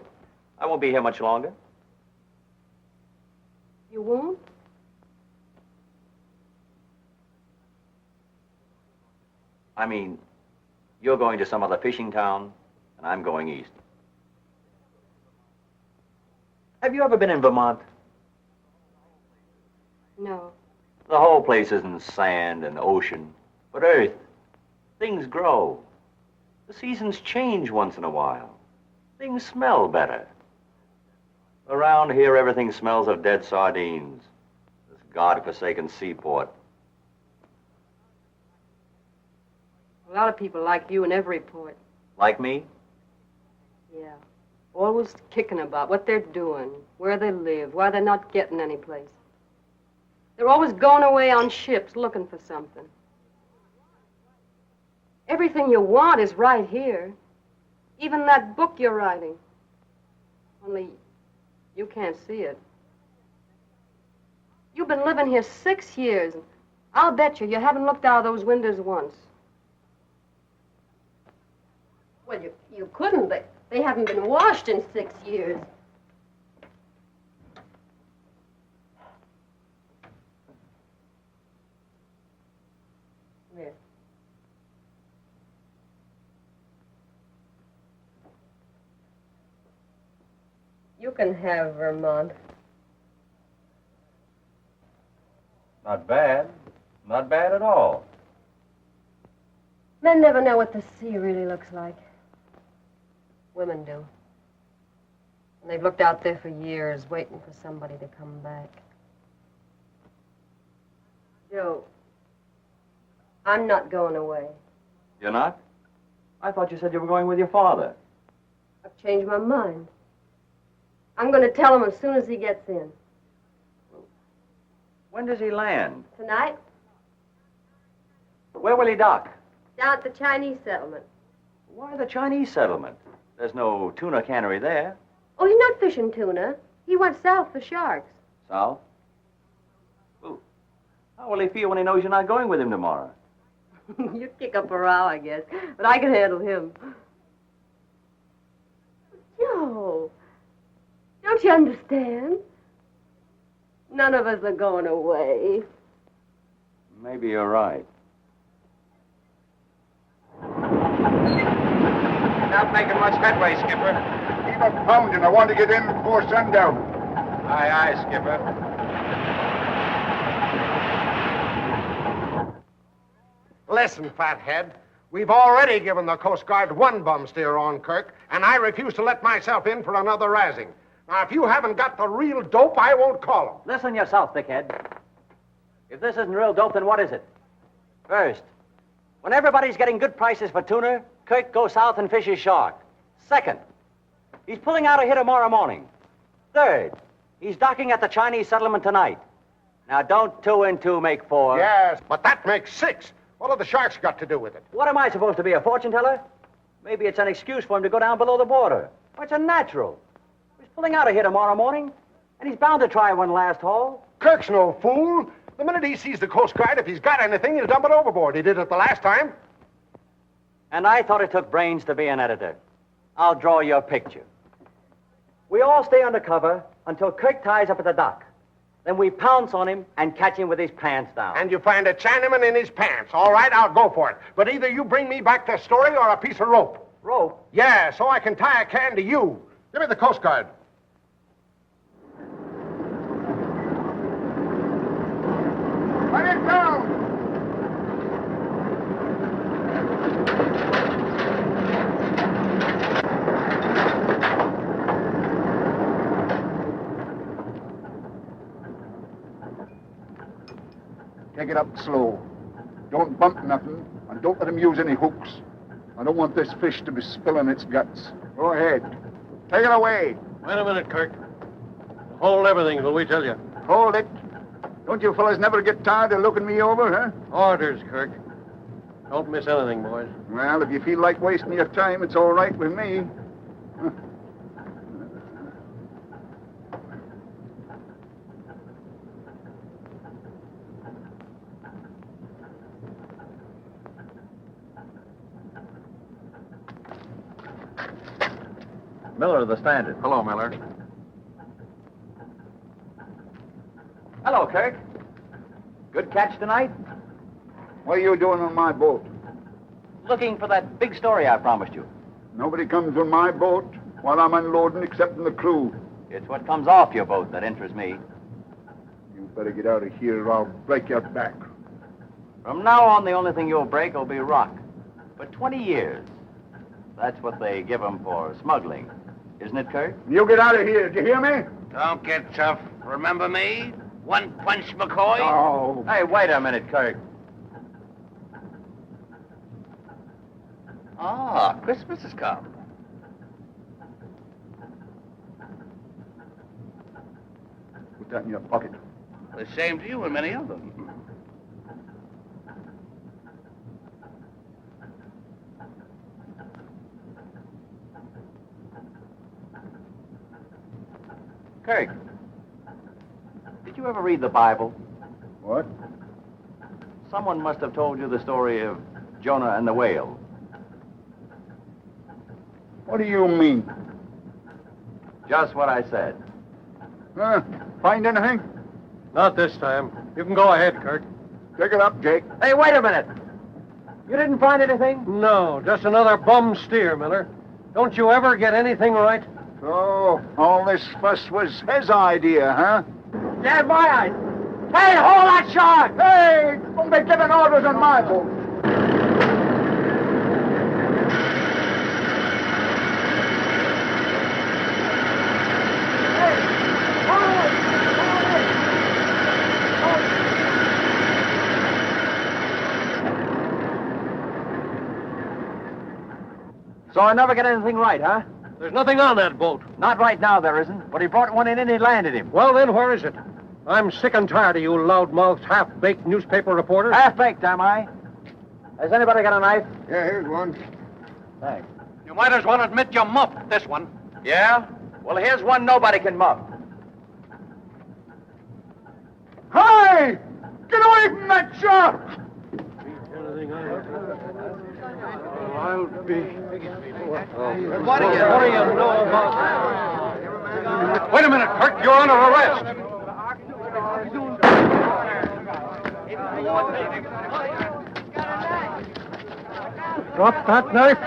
I won't be here much longer. You won't? I mean, you're going to some other fishing town, and I'm going east. Have you ever been in Vermont? No. The whole place isn't sand and ocean, but earth. Things grow. The seasons change once in a while. Things smell better. Around here, everything smells of dead sardines. This God-forsaken seaport. A lot of people like you in every port. Like me? Yeah. Always kicking about what they're doing, where they live, why they're not getting any place. They're always going away on ships looking for something. Everything you want is right here. Even that book you're writing. Only you can't see it. You've been living here 6 years. And I'll bet you haven't looked out of those windows once. Well, you couldn't. They haven't been washed in 6 years. There. You can have Vermont. Not bad. Not bad at all. Men never know what the sea really looks like. Women do. And they've looked out there for years, waiting for somebody to come back. Joe, I'm not going away. You're not? I thought you said you were going with your father. I've changed my mind. I'm going to tell him as soon as he gets in. When does he land? Tonight, Where will he dock? down at the Chinese settlement. Why the Chinese settlement? There's no tuna cannery there. Oh, he's not fishing tuna. He went south for sharks. South? Well, how will he feel when he knows you're not going with him tomorrow? You'd kick up a row, I guess. But I can handle him. Joe, don't you understand? None of us are going away. Maybe you're right. Not making much headway, Skipper. Keep up pounding. I want to get in before sundown. Aye, aye, Skipper. Listen, fathead. We've already given the Coast Guard one bum steer on Kirk, and I refuse to let myself in for another razzing. Now, if you haven't got the real dope, I won't call him. Listen yourself, dickhead. If this isn't real dope, then what is it? First, when everybody's getting good prices for tuna, Kirk goes south and fishes shark. Second, he's pulling out of here tomorrow morning. Third, he's docking at the Chinese settlement tonight. Now, don't 2 and 2 make 4. Yes, but that makes 6. What have the sharks got to do with it? What am I supposed to be, a fortune teller? Maybe it's an excuse for him to go down below the border. Well, it's a natural. He's pulling out of here tomorrow morning, and he's bound to try one last haul. Kirk's no fool. The minute he sees the Coast Guard, if he's got anything, he'll dump it overboard. He did it the last time. And I thought it took brains to be an editor. I'll draw your picture. We all stay under cover until Kirk ties up at the dock. Then we pounce on him and catch him with his pants down. And you find a Chinaman in his pants. All right, I'll go for it. But either you bring me back the story or a piece of rope. Rope? Yeah, so I can tie a can to you. Give me the Coast Guard. Let it down! Take it up slow. Don't bump nothing, and don't let him use any hooks. I don't want this fish to be spilling its guts. Go ahead. Take it away. Wait a minute, Kirk. Hold everything till we tell you. Hold it. Don't you fellas never get tired of looking me over, huh? Orders, Kirk. Don't miss anything, boys. Well, if you feel like wasting your time, it's all right with me. Miller of the Standard. Hello, Miller. Hello, Kirk. Good catch tonight? What are you doing on my boat? Looking for that big story I promised you. Nobody comes on my boat while I'm unloading except the crew. It's what comes off your boat that interests me. You better get out of here or I'll break your back. From now on, the only thing you'll break will be rock. For 20 years. That's what they give 'em for smuggling. Isn't it, Kirk? You get out of here. Did you hear me? Don't get tough. Remember me? One punch McCoy? Oh. Hey, wait a minute, Kirk. Ah, Christmas has come. Put that in your pocket. The same to you and many of them. Kirk, did you ever read the Bible? What? Someone must have told you the story of Jonah and the whale. What do you mean? Just what I said. Find anything? Not this time. You can go ahead, Kirk. Take it up, Jake. Hey, wait a minute. You didn't find anything? No, just another bum steer, Miller. Don't you ever get anything right? So, all this fuss was his idea, huh? Yeah, my eyes. Hey, hold that shark! Hey, don't be giving orders on my boat. So I never get anything right, huh? There's nothing on that boat. Not right now, there isn't. But he brought one in and he landed him. Well, then, where is it? I'm sick and tired of you loudmouthed, half-baked newspaper reporters. Half-baked, am I? Has anybody got a knife? Yeah, here's one. Thanks. You might as well admit you muffed this one. Yeah? Well, here's one nobody can muff. Hey! Get away from that shark! I'll be... What do you know about... Wait a minute, Kirk. You're under arrest. Drop that knife.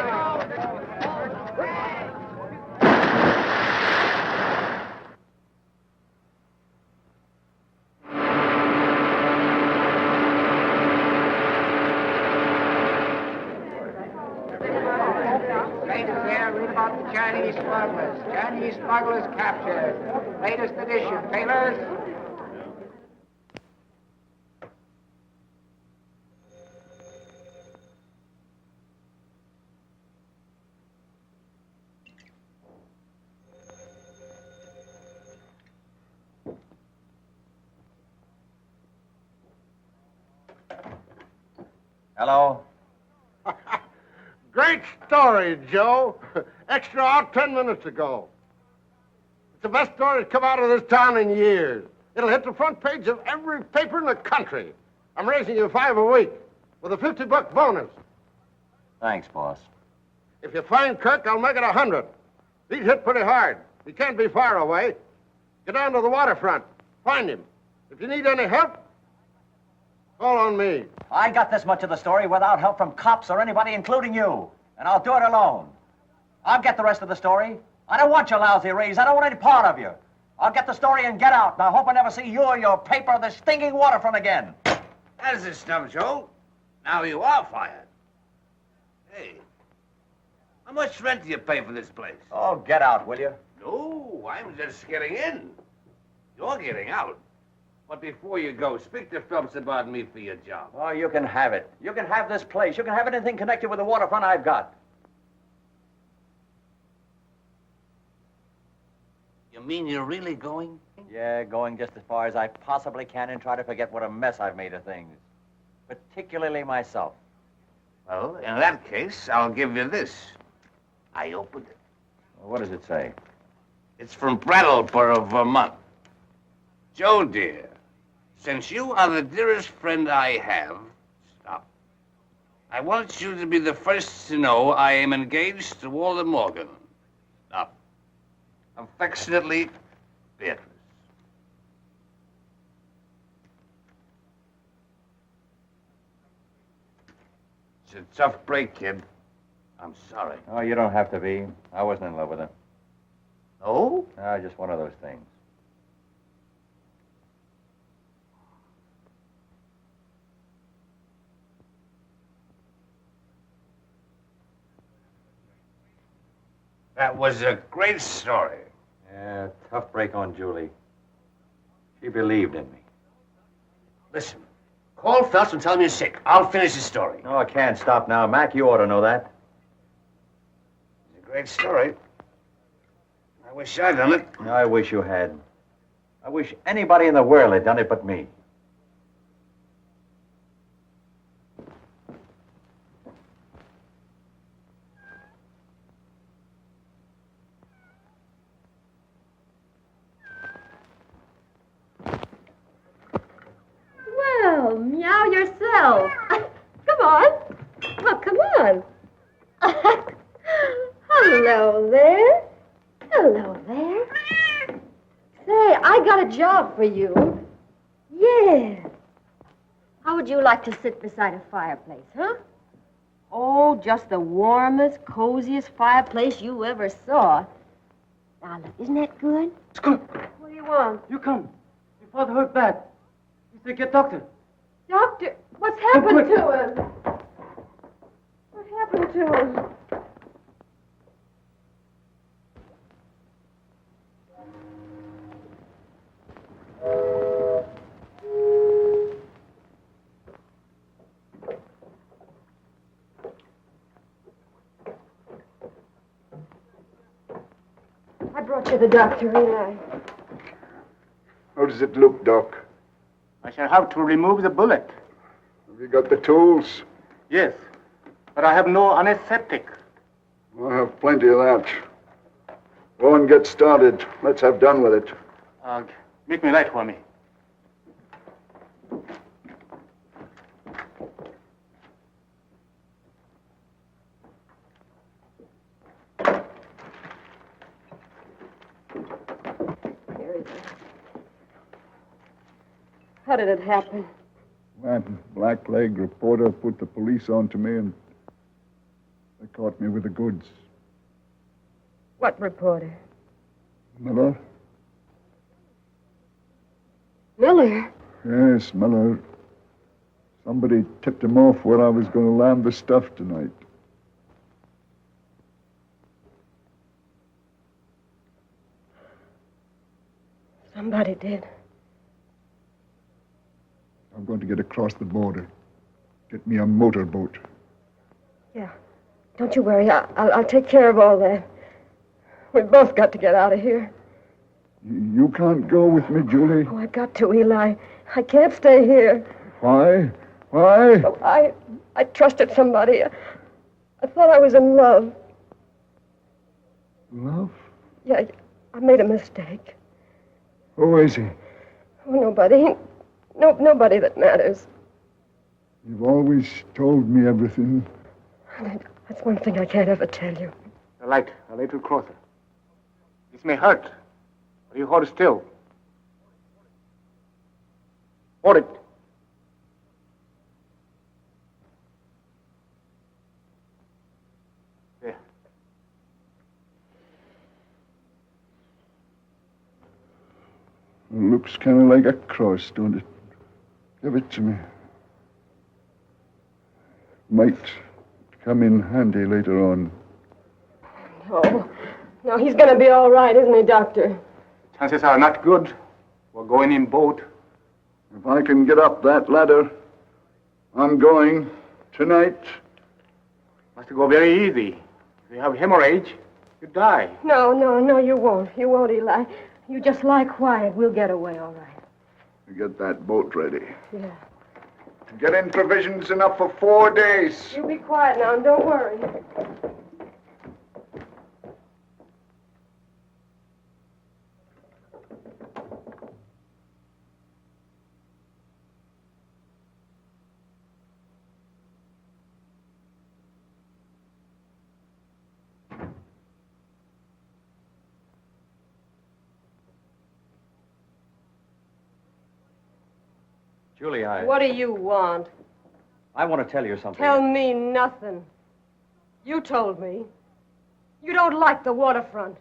Read about the Chinese smugglers. Chinese smugglers captured. Latest edition. Tailors. Hello? Great story, Joe. Extra out 10 minutes ago. It's the best story that's come out of this town in years. It'll hit the front page of every paper in the country. I'm raising you $5 a week with a $50 bonus. Thanks, boss. If you find Kirk, I'll make it 100. He's hit pretty hard. He can't be far away. Get down to the waterfront. Find him. If you need any help, call on me. I got this much of the story without help from cops or anybody, including you. And I'll do it alone. I'll get the rest of the story. I don't want your lousy raise. I don't want any part of you. I'll get the story and get out. And I hope I never see you or your paper or the stinking Waterfront again. That's the stuff, Joe. Now you are fired. Hey, how much rent do you pay for this place? Oh, get out, will you? No, I'm just getting in. You're getting out. But before you go, speak to Phelps about me for your job. Oh, you can have it. You can have this place. You can have anything connected with the Waterfront I've got. You mean you're really going? Yeah, going just as far as I possibly can and try to forget what a mess I've made of things. Particularly myself. Well, in that case, I'll give you this. I opened it. Well, what does it say? It's from Brattleboro, Vermont. Joe, dear, since you are the dearest friend I have, stop. I want you to be the first to know I am engaged to Walter Morgan. Stop. Affectionately, Beatrice. It's a tough break, kid. I'm sorry. Oh, you don't have to be. I wasn't in love with her. Oh? Just one of those things. That was a great story. Yeah, tough break on Julie. She believed in me. Listen, call Phelps and tell him you're sick. I'll finish the story. No, I can't stop now. Mac, you ought to know that. It's a great story. I wish I'd done it. I wish you had. I wish anybody in the world had done it but me. Well, meow yourself. Come on. Oh, come on. Hello there. Hello there. Say, I got a job for you. Yeah. How would you like to sit beside a fireplace, huh? Oh, just the warmest, coziest fireplace you ever saw. Now, look, isn't that good? It's good. What do you want? You come. Your father hurt bad. You say get doctor. Doctor, what's happened to him? What happened to him? I brought you the doctor, Eli. How does it look, Doc? I shall have to remove the bullet. Have you got the tools? Yes, but I have no anesthetic. I have plenty of that. Go and get started. Let's have done with it. Make me light for me. How did it happen? That blackleg reporter put the police on to me, and they caught me with the goods. What reporter? Miller? Miller? Yes, Miller. Somebody tipped him off where I was going to land the stuff tonight. Somebody did. I'm going to get across the border. Get me a motorboat. Yeah. Don't you worry. I'll take care of all that. We've both got to get out of here. You can't go with me, Julie. Oh, I've got to, Eli. I can't stay here. Why? Why? Oh, I trusted somebody. I thought I was in love. Love? Yeah, I made a mistake. Who is he? Oh, nobody. Nobody that matters. You've always told me everything. That's one thing I can't ever tell you. The light, a little closer. This may hurt, but you hold still. Hold it. There. It looks kind of like a cross, don't it? Give it to me. Might come in handy later on. No, he's going to be all right, isn't he, Doctor? Chances are not good. We're going in boat. If I can get up that ladder, I'm going tonight. Must go very easy. If you have hemorrhage, you die. No, you won't. You won't, Eli. You just lie quiet. We'll get away, all right. You get that boat ready. Yeah. Get in provisions enough for 4 days. You be quiet now and don't worry. Julie, What do you want? I want to tell you something. Tell me nothing. You told me. You don't like the waterfront.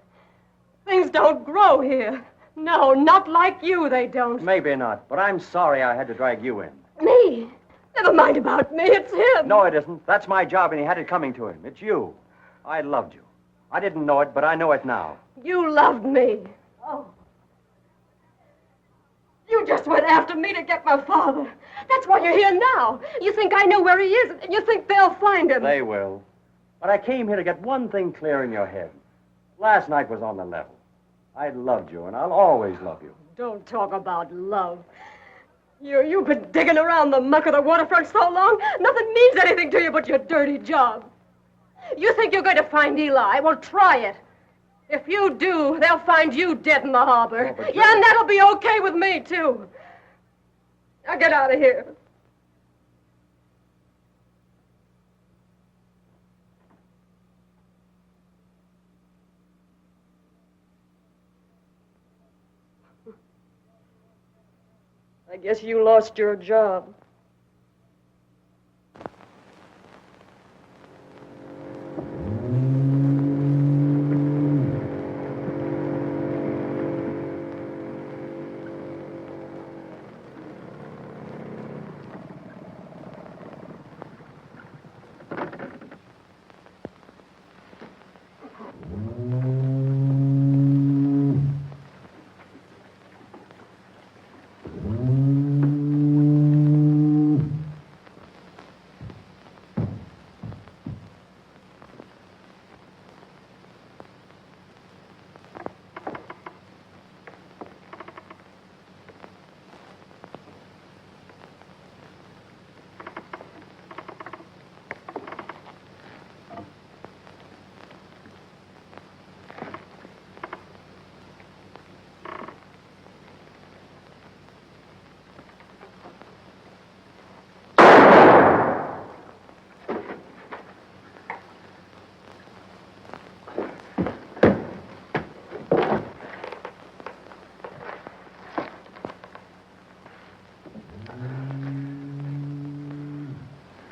Things don't grow here. No, not like you, they don't. Maybe not, but I'm sorry I had to drag you in. Me? Never mind about me. It's him. No, it isn't. That's my job, and he had it coming to him. It's you. I loved you. I didn't know it, but I know it now. You loved me. Oh. You just went after me to get my father. That's why you're here now. You think I know where he is, and you think they'll find him. They will. But I came here to get one thing clear in your head. Last night was on the level. I loved you, and I'll always love you. Don't talk about love. You've been digging around the muck of the waterfront so long, nothing means anything to you but your dirty job. You think you're going to find Eli? Well, try it. If you do, they'll find you dead in the harbor. Oh, yeah, and that'll be okay with me, too. Now get out of here. I guess you lost your job.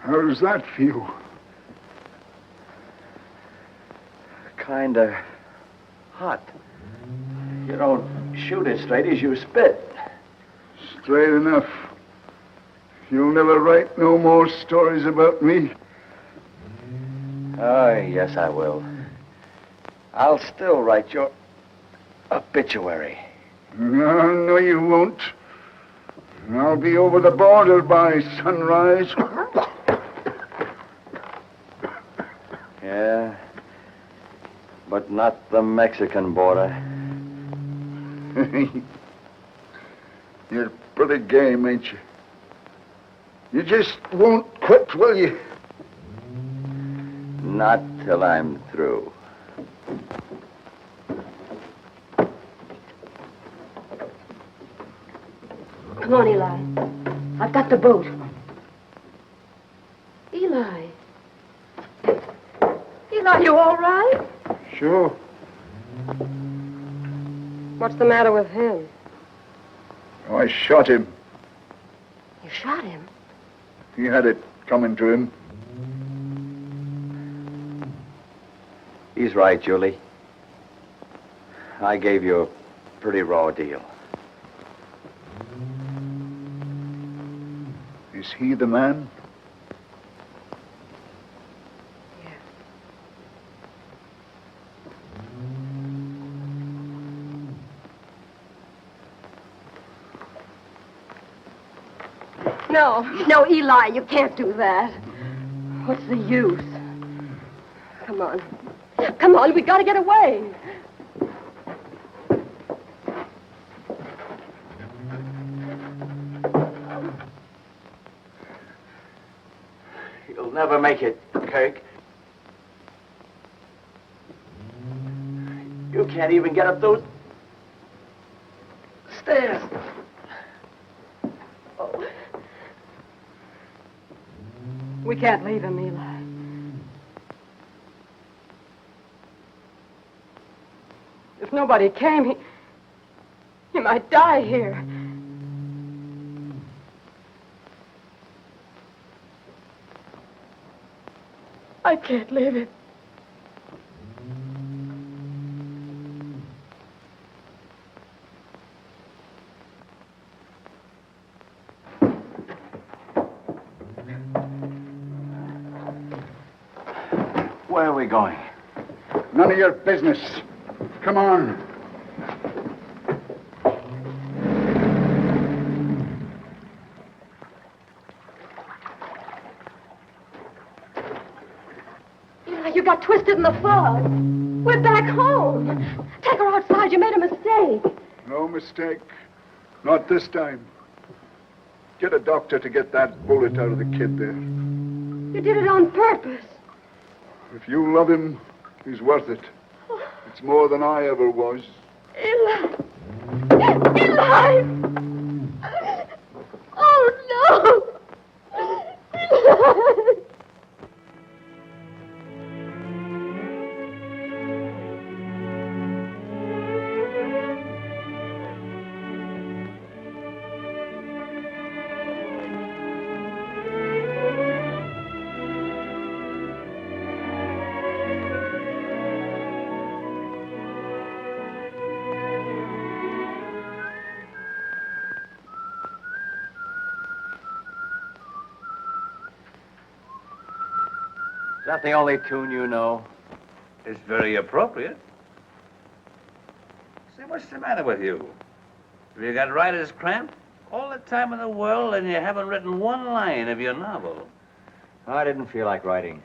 How does that feel? Kinda hot. You don't shoot as straight as you spit. Straight enough. You'll never write no more stories about me. Oh, yes, I will. I'll still write your obituary. No, you won't. I'll be over the border by sunrise. Yeah, but not the Mexican border. You're pretty game, ain't you? You just won't quit, will you? Not till I'm through. Come on, Eli. I've got the boat. Eli. Eli, you all right? Sure. What's the matter with him? I shot him. You shot him? He had it coming to him. He's right, Julie. I gave you a pretty raw deal. Is he the man? No, Eli, you can't do that. What's the use? Come on. Come on, we gotta get away. You'll never make it, Kirk. You can't even get up those stairs. We can't leave him, Eli. If nobody came, he might die here. I can't leave him. Where are we going? None of your business. Come on. Eli, you got twisted in the fog. We're back home. Take her outside. You made a mistake. No mistake. Not this time. Get a doctor to get that bullet out of the kid there. You did it on purpose. If you love him, he's worth it. It's more than I ever was. Eli! Eli! Oh, no! Eli! Is that the only tune you know? It's very appropriate. Say, what's the matter with you? Have you got writer's cramp? All the time in the world and you haven't written one line of your novel. I didn't feel like writing.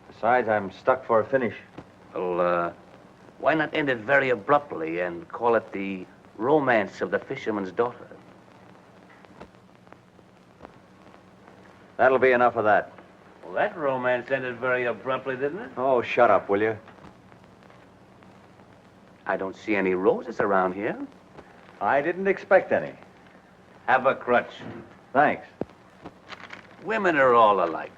Besides, I'm stuck for a finish. Well, why not end it very abruptly and call it The Romance of the Fisherman's Daughter? That'll be enough of that. Well, that romance ended very abruptly, didn't it? Oh, shut up, will you? I don't see any roses around here. I didn't expect any. Have a crutch. Thanks. Women are all alike.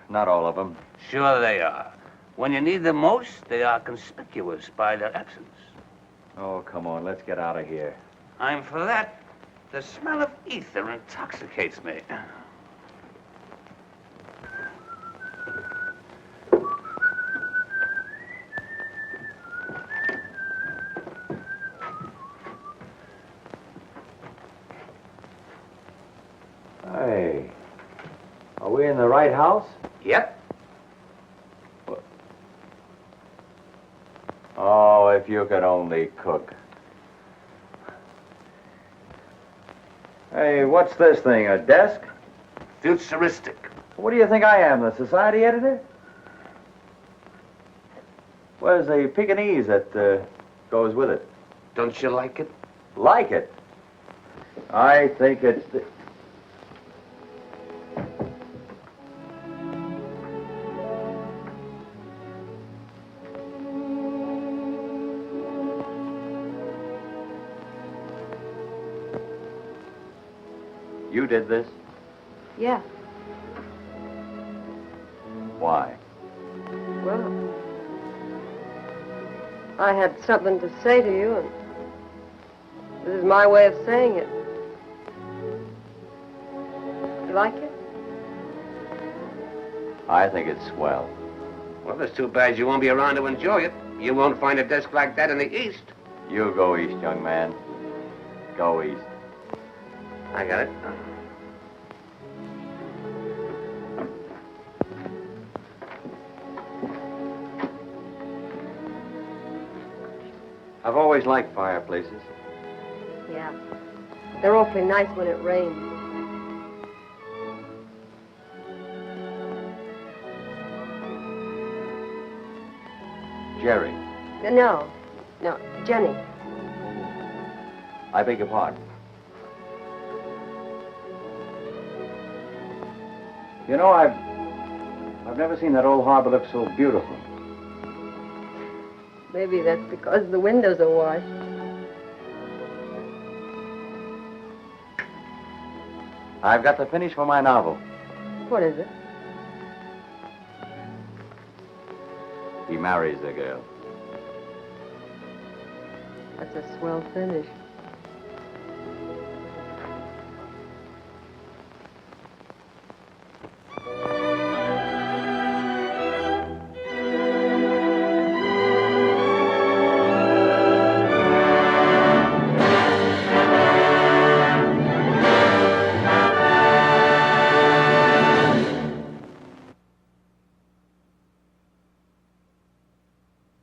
Not all of them. Sure they are. When you need them most, they are conspicuous by their absence. Oh, come on, let's get out of here. I'm for that. The smell of ether intoxicates me. Hey, are we in the right house? Yep. Oh, if you could only cook. Hey, what's this thing, a desk? Futuristic. What do you think I am, the society editor? Where's the Pekingese that goes with it? Don't you like it? Like it? I think it's... You did this? Yeah. Why? Well, I had something to say to you, and this is my way of saying it. You like it? I think it's swell. Well, it's too bad you won't be around to enjoy it. You won't find a desk like that in the East. You go east, young man. Go east. I got it. I've always liked fireplaces. Yeah. They're awfully nice when it rains. Jerry, No, Jenny. I beg your pardon. You know, I've never seen that old harbor look so beautiful. Maybe that's because the windows are washed. I've got the finish for my novel. What is it? He marries the girl. That's a swell finish.